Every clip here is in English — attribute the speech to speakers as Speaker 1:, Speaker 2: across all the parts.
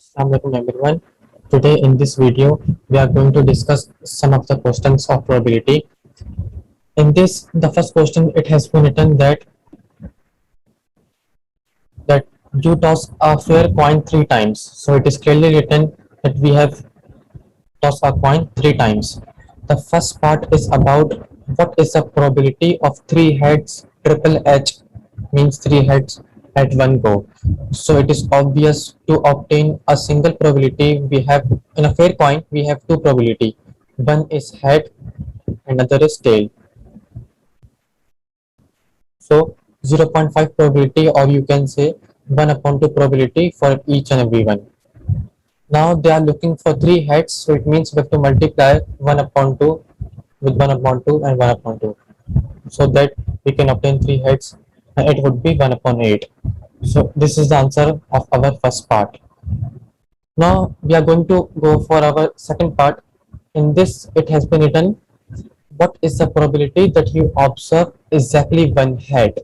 Speaker 1: Assalamualaikum everyone. Today in this video we are going to discuss some of the questions of probability. In this, the first question, it has been written that you toss a fair coin three times. So it is clearly written that we have tossed a coin three times. The first part is about what is the probability of three heads. Triple H means three heads at one go. So it is obvious to obtain a single probability. We have in a fair coin we have two probability. One is head, another is tail. So 0.5 probability, or you can say 1 upon 2 probability for each and every one. Now they are looking for three heads, so it means we have to multiply 1 upon 2 with 1 upon 2 and 1 upon 2, so that we can obtain three heads, and it would be 1 upon 8. So this is the answer of our first part. Now we are going to go for our second part. In this, it has been written, what is the probability that you observe exactly one head?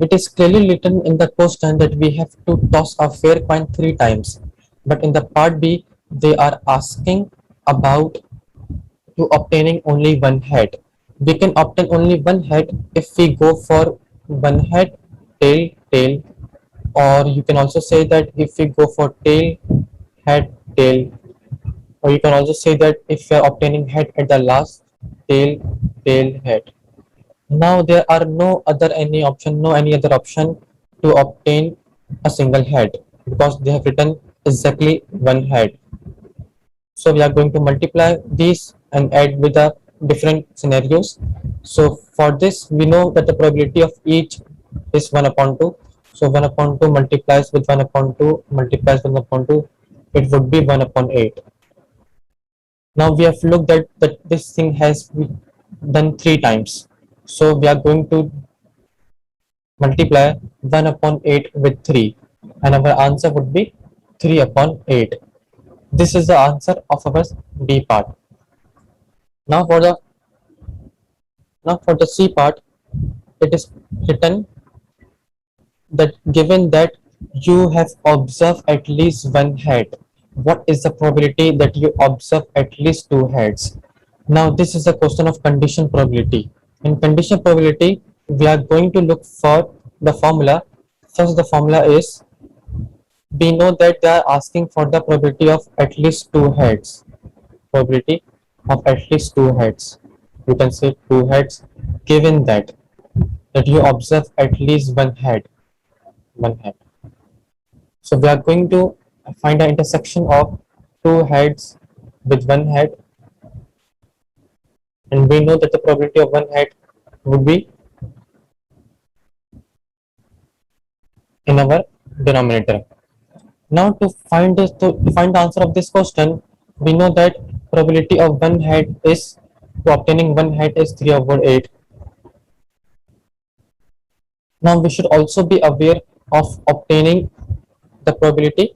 Speaker 1: It is clearly written in the question that we have to toss a fair coin three times. But in the part B, they are asking about to obtaining only one head. We can obtain only one head if we go for one head, tail, tail, or you can also say that if we go for tail, head, tail, or you can also say that if you are obtaining head at the last, tail, tail, head. Now there are no any other option to obtain a single head, because they have written exactly one head. So we are going to multiply these and add with the different scenarios. So for this, we know that the probability of each is 1 upon 2. So 1 upon 2 multiplies with 1 upon 2 multiplies 1 upon 2. It would be 1 upon 8. Now we have looked at that this thing has been done three times. So we are going to multiply 1 upon 8 with 3, and our answer would be 3 upon 8. This is the answer of our B part. Now for the C part, it is written that given that you have observed at least one head, what is the probability that you observe at least two heads? Now this is a question of condition probability. In condition probability, we are going to look for the formula. First, the formula is, we know that they are asking for the probability of at least two heads. Probability of at least two heads. You can say two heads, given that you observe at least one head. One head. So we are going to find the intersection of two heads with one head, and we know that the probability of one head would be in our denominator. Now to find the answer of this question, we know that probability of one head is, to obtaining one head is 3 over 8. Now we should also be aware of obtaining the probability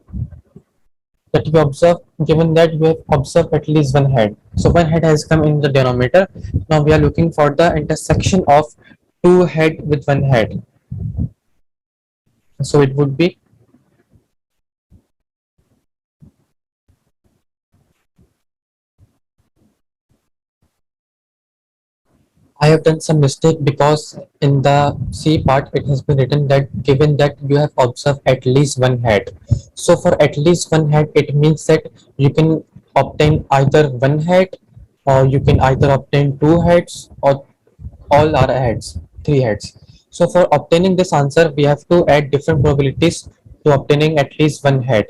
Speaker 1: that you observe, given that you have observed at least one head. So one head has come in the denominator. Now we are looking for the intersection of two head with one head. So it would be, I have done some mistake, because in the C part it has been written that given that you have observed at least one head. So for at least one head, it means that you can obtain either one head, or you can either obtain two heads, or all are heads, three heads. So for obtaining this answer, we have to add different probabilities to obtaining at least one head.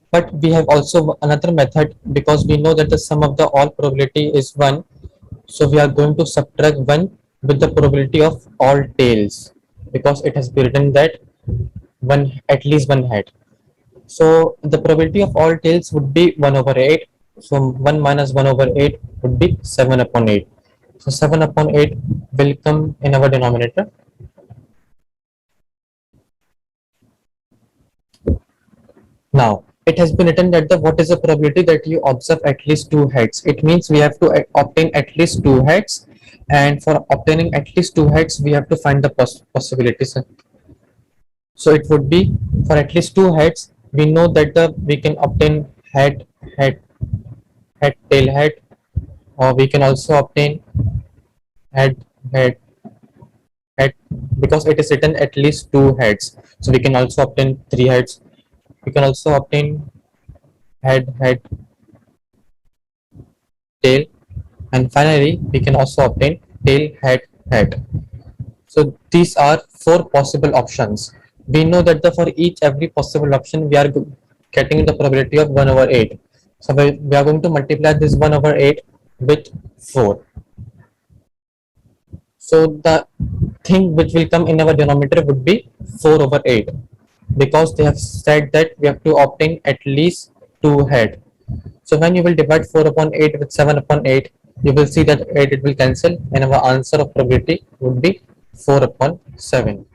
Speaker 1: But we have also another method, because we know that the sum of the all probability is 1. So we are going to subtract 1 with the probability of all tails, because it has been written that one at least one head. So the probability of all tails would be 1 over 8. So 1 minus 1 over 8 would be 7 upon 8. So 7 upon 8 will come in our denominator. Now it has been written that the what is the probability that you observe at least two heads. It means we have to obtain at least two heads, and for obtaining at least two heads, we have to find the possibilities. So it would be, for at least two heads, we know that we can obtain head, head, head, tail, head, or we can also obtain head, head, head, because it is written at least two heads. So we can also obtain three heads. We can also obtain head, head, tail, and finally we can also obtain tail, head, head. So these are four possible options. We know that for each every possible option we are getting the probability of 1 over 8. So we are going to multiply this 1 over 8 with 4. So the thing which will come in our denominator would be 4 over 8, because they have said that we have to obtain at least 2 head. So when you will divide 4 upon 8 with 7 upon 8, you will see that 8 it will cancel, and our answer of probability would be 4 upon 7.